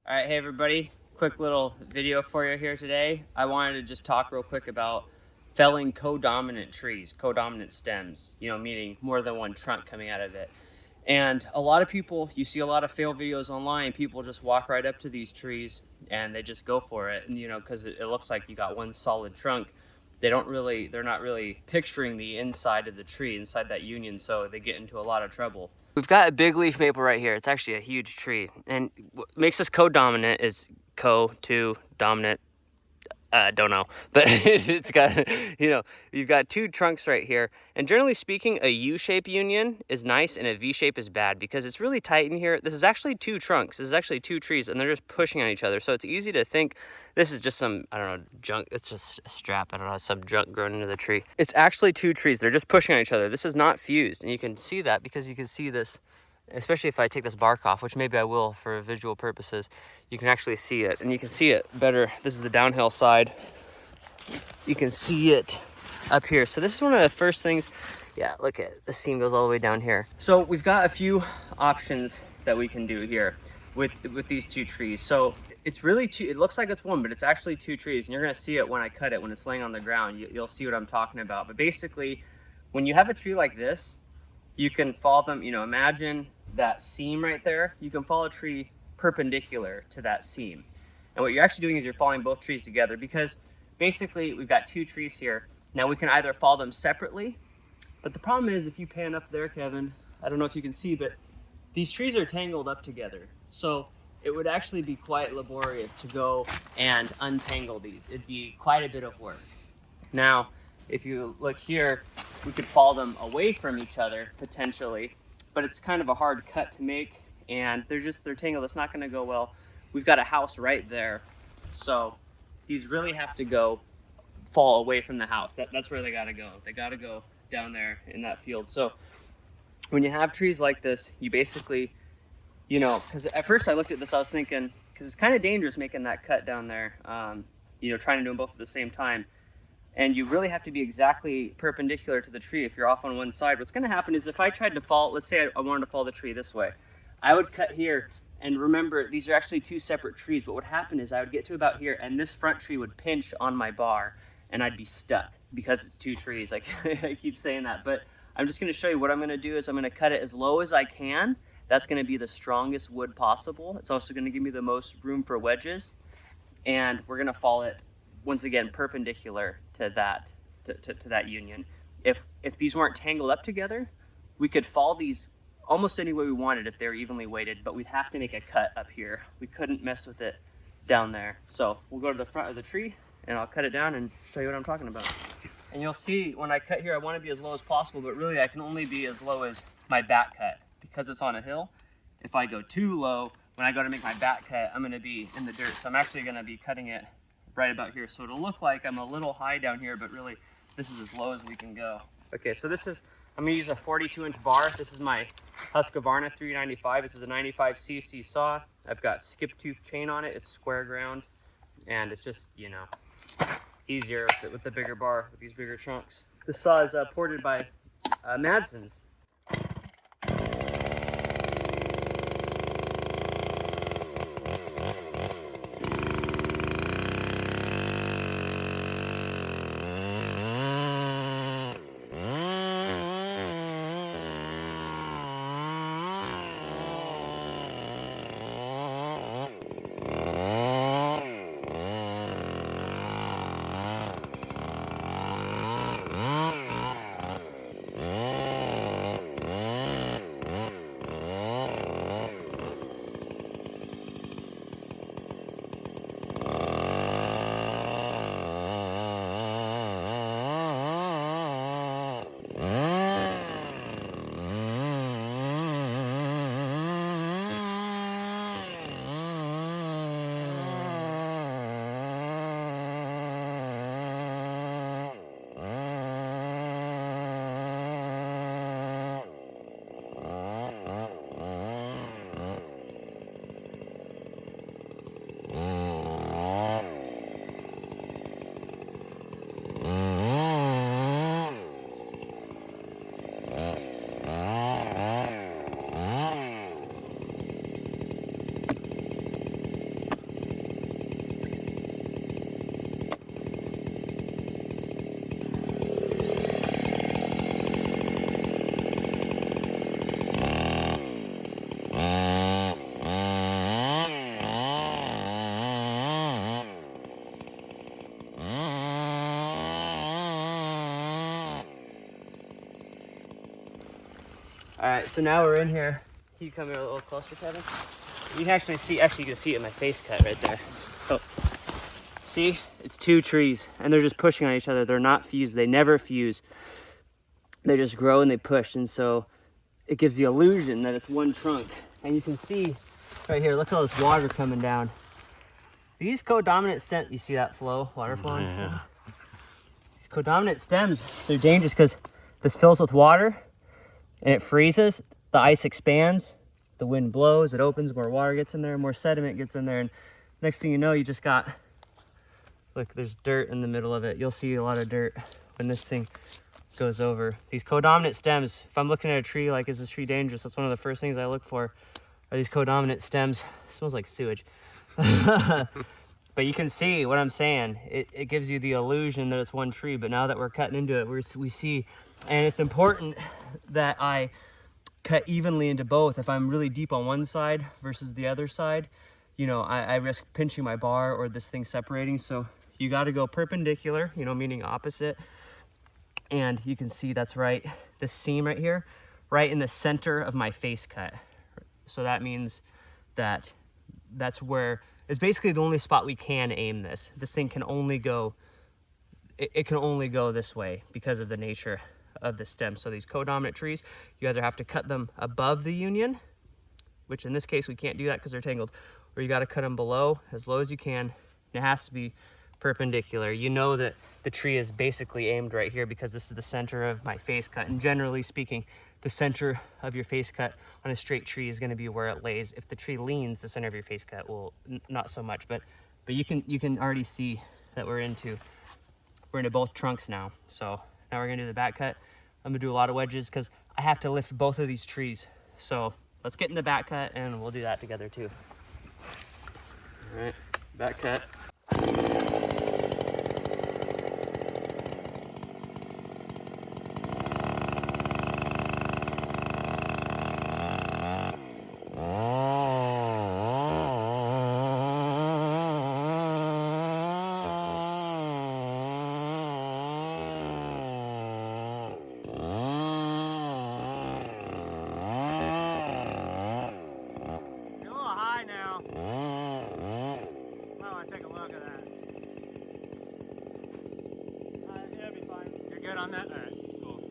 All right, hey everybody, quick little video for you here today. I wanted to just talk real quick about felling codominant trees, codominant stems, meaning more than one trunk coming out of it. And a lot of people, you see a lot of fail videos online, people just walk right up to these trees and they just go for it. And because it looks like you got one solid trunk, they're not really picturing the inside of the tree, inside that union, so they get into a lot of trouble. We've got a big leaf maple right here. It's actually a huge tree. And what makes us codominant is co-to dominant. Don't know, but it's got, you've got two trunks right here. And generally speaking, a U-shape union is nice and a V-shape is bad because it's really tight in here. This is actually two trunks. This is actually two trees and they're just pushing on each other. So it's easy to think this is just some, I don't know, junk. It's just a strap. I don't know, some junk growing into the tree. It's actually two trees. They're just pushing on each other. This is not fused. And you can see that because you can see this, especially if I take this bark off, which maybe I will for visual purposes, you can actually see it, and you can see it better. This is the downhill side. You can see it up here. So this is one of the first things. Yeah, look at the seam goes all the way down here. So we've got a few options that we can do here with these two trees. So it's really two, it looks like it's one, but it's actually two trees, and you're gonna see it when I cut it, when it's laying on the ground. You'll see what I'm talking about. But basically, when you have a tree like this, you can follow them, imagine that seam right there. You can follow a tree perpendicular to that seam. And what you're actually doing is you're following both trees together, because basically we've got two trees here. Now we can either follow them separately, but the problem is, if you pan up there, Kevin, I don't know if you can see, but these trees are tangled up together. So it would actually be quite laborious to go and untangle these. It'd be quite a bit of work. Now, if you look here, we could follow them away from each other potentially, but it's kind of a hard cut to make, and they're tangled. It's not going to go well. We've got a house right there, so these really have to fall away from the house. That's where they got to go. They got to go down there in that field. So when you have trees like this, you basically, because at first I looked at this, I was thinking, because it's kind of dangerous making that cut down there, trying to do them both at the same time. And you really have to be exactly perpendicular to the tree if you're off on one side. What's going to happen is, if I tried to follow, let's say I wanted to follow the tree this way, I would cut here. And remember, these are actually two separate trees. What would happen is I would get to about here, and this front tree would pinch on my bar, and I'd be stuck because it's two trees. Like, I keep saying that. But I'm just going to show you what I'm going to do is I'm going to cut it as low as I can. That's going to be the strongest wood possible. It's also going to give me the most room for wedges. And we're going to follow it, once again, perpendicular to that to that union. If these weren't tangled up together, we could follow these almost any way we wanted if they were evenly weighted, but we'd have to make a cut up here. We couldn't mess with it down there. So we'll go to the front of the tree and I'll cut it down and show you what I'm talking about. And you'll see when I cut here, I want to be as low as possible, but really I can only be as low as my back cut because it's on a hill. If I go too low, when I go to make my back cut, I'm going to be in the dirt. So I'm actually going to be cutting it right about here. So it'll look like I'm a little high down here, but really this is as low as we can go. Okay, so I'm going to use a 42-inch bar. This is my Husqvarna 395. This is a 95cc saw. I've got skip tooth chain on it. It's square ground, and it's just, it's easier with the bigger bar, with these bigger trunks. This saw is ported by Madsen's. All right, so now we're in here. Can you come here a little closer, Kevin? You can actually see it in my face cut right there. Oh, see, it's 2 trees and they're just pushing on each other. They're not fused, they never fuse. They just grow and they push. And so it gives the illusion that it's one trunk. And you can see right here, look at all this water coming down. These codominant stems, you see that flow, water flowing? Yeah. These codominant stems, they're dangerous because this fills with water and it freezes, the ice expands, the wind blows, it opens, more water gets in there, more sediment gets in there, and next thing you know, you just got, look, there's dirt in the middle of it. You'll see a lot of dirt when this thing goes over. These codominant stems, if I'm looking at a tree, like, is this tree dangerous? That's one of the first things I look for, are these codominant stems. It smells like sewage. But you can see what I'm saying. It gives you the illusion that it's one tree, but now that we're cutting into it, we see, and it's important that I cut evenly into both. If I'm really deep on one side versus the other side, you know, I risk pinching my bar or this thing separating. So you got to go perpendicular, you know, meaning opposite. And you can see that's right, this seam right here, right in the center of my face cut. So that means that that's where, it's basically the only spot we can aim this. This thing can only go, it can only go this way because of the nature of the stem. So these codominant trees, you either have to cut them above the union, which in this case we can't do that because they're tangled, or you got to cut them below as low as you can. And it has to be perpendicular. You know that the tree is basically aimed right here because this is the center of my face cut. And generally speaking, the center of your face cut on a straight tree is going to be where it lays. If the tree leans, the center of your face cut will not so much. But you can already see that we're into both trunks now. So now we're gonna do the back cut. I'm gonna do a lot of wedges because I have to lift both of these trees. So let's get in the back cut and we'll do that together too. All right, back cut. On that? All right, cool.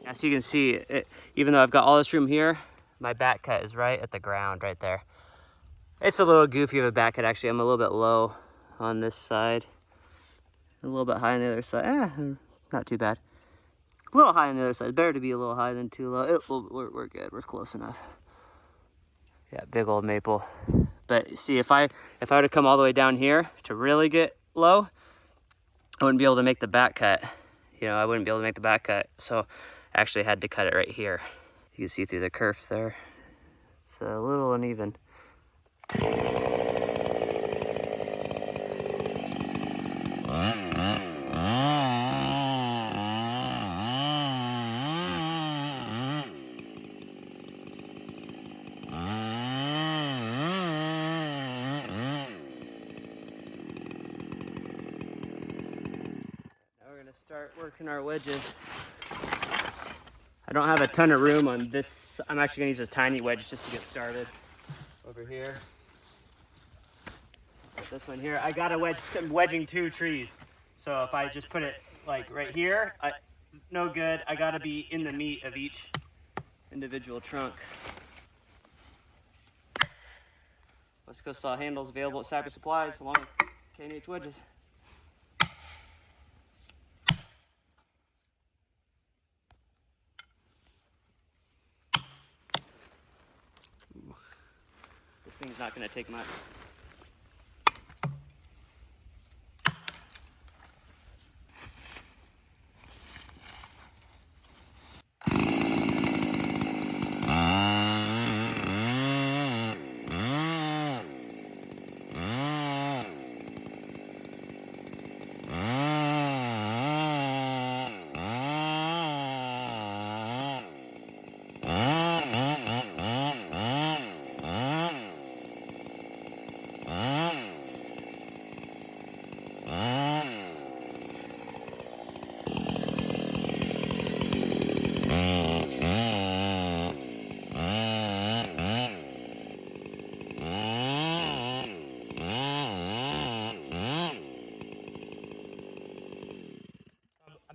As you can see, even though I've got all this room here, my back cut is right at the ground right there. It's a little goofy of a back cut actually. I'm a little bit low on this side, a little bit high on the other side. Not too bad. A little high on the other side. Better to be a little high than too low. We're good. We're close enough. Yeah, big old maple. But see, if I were to come all the way down here to really get low, I wouldn't be able to make the back cut. You know, I wouldn't be able to make the back cut. So I actually had to cut it right here. You can see through the kerf there. It's a little uneven. Start working our wedges. I don't have a ton of room on this. I'm actually gonna use this tiny wedge just to get started. Over here. This one here, I got a wedge, I'm wedging 2 trees. So if I just put it like right here, no good. I gotta be in the meat of each individual trunk. West Coast saw handles available at Cypress Supplies along with K&H wedges. This thing's not gonna take much.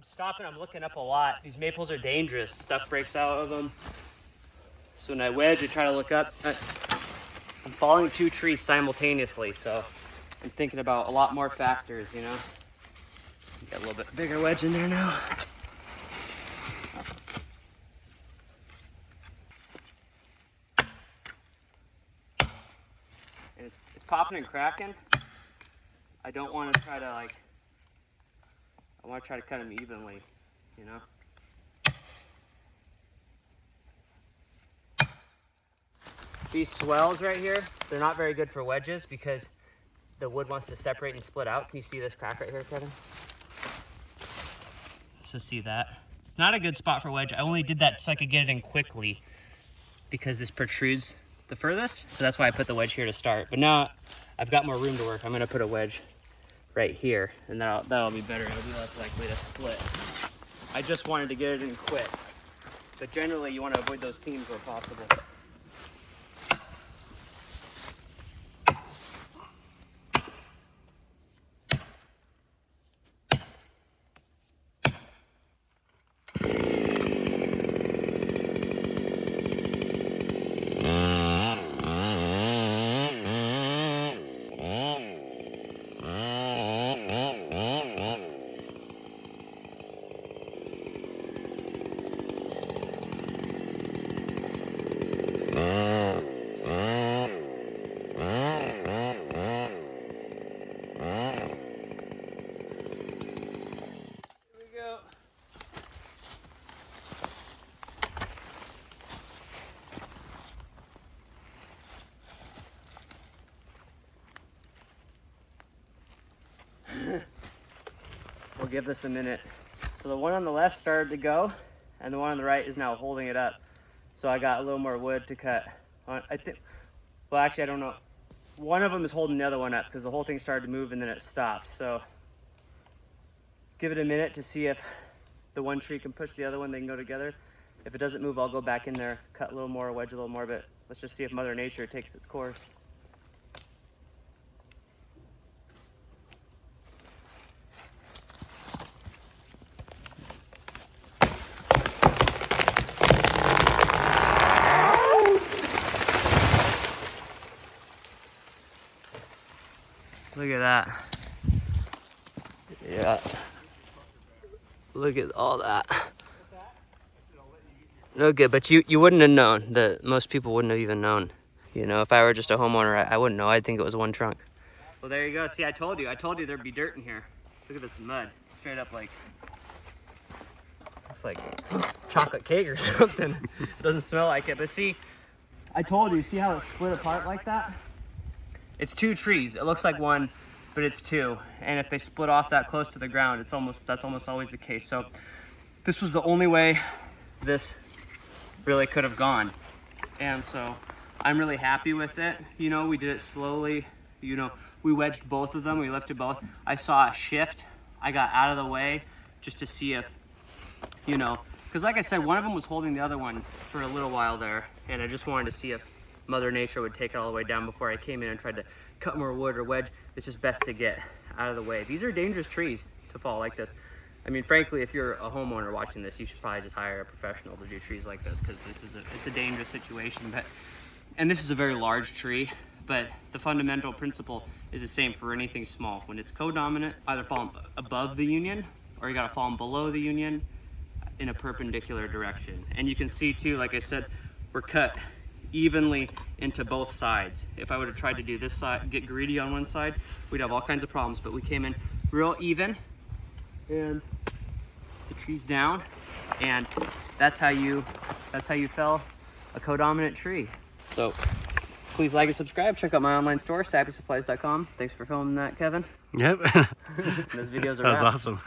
I'm stopping, I'm looking up a lot. These maples are dangerous. Stuff breaks out of them. So when I wedge, I try to look up. I'm falling 2 trees simultaneously, so I'm thinking about a lot more factors, you know? Got a little bit bigger wedge in there now. And it's popping and cracking. I don't want to try to I want to try to cut them evenly, you know? These swells right here, they're not very good for wedges because the wood wants to separate and split out. Can you see this crack right here, Kevin? So see that? It's not a good spot for wedge. I only did that so I could get it in quickly because this protrudes the furthest. So that's why I put the wedge here to start. But now I've got more room to work. I'm gonna put a wedge right here and that'll be better. It'll be less likely to split. I just wanted to get it in quick. But generally you want to avoid those seams where possible. We'll give this a minute. So the one on the left started to go, and the one on the right is now holding it up. So I got a little more wood to cut. I think, well actually I don't know. One of them is holding the other one up because the whole thing started to move and then it stopped. So give it a minute to see if the one tree can push the other one, they can go together. If it doesn't move, I'll go back in there, cut a little more, wedge a little more, but let's just see if Mother Nature takes its course. Look at that. Yeah. Look at all that. No good, but you wouldn't have known. Most people wouldn't have even known. You know, if I were just a homeowner, I wouldn't know. I'd think it was one trunk. Well, there you go. See, I told you there'd be dirt in here. Look at this mud. Straight up like, looks like chocolate cake or something. Doesn't smell like it, but see, I told you, see how it split apart like that? It's 2 trees. It looks like one, but it's 2. And if they split off that close to the ground, that's almost always the case. So this was the only way this really could have gone. And so I'm really happy with it. You know, we did it slowly. You know, we wedged both of them. We lifted both. I saw a shift. I got out of the way just to see if, you know, because like I said, one of them was holding the other one for a little while there. And I just wanted to see if Mother Nature would take it all the way down before I came in and tried to cut more wood or wedge. It's just best to get out of the way. These are dangerous trees to fall like this. I mean, frankly, if you're a homeowner watching this, you should probably just hire a professional to do trees like this because it's a dangerous situation. And this is a very large tree, but the fundamental principle is the same for anything small. When it's co-dominant, either fall above the union or you gotta fall below the union in a perpendicular direction. And you can see too, like I said, we're cut evenly into both sides. If I would have tried to do this side, get greedy on one side, we'd have all kinds of problems, but we came in real even and the tree's down, and that's how you fell a co-dominant tree. So please like and subscribe. Check out my online store, sappysupplies.com. Thanks for filming that, Kevin. Yep. Those videos are That was wrapped. awesome.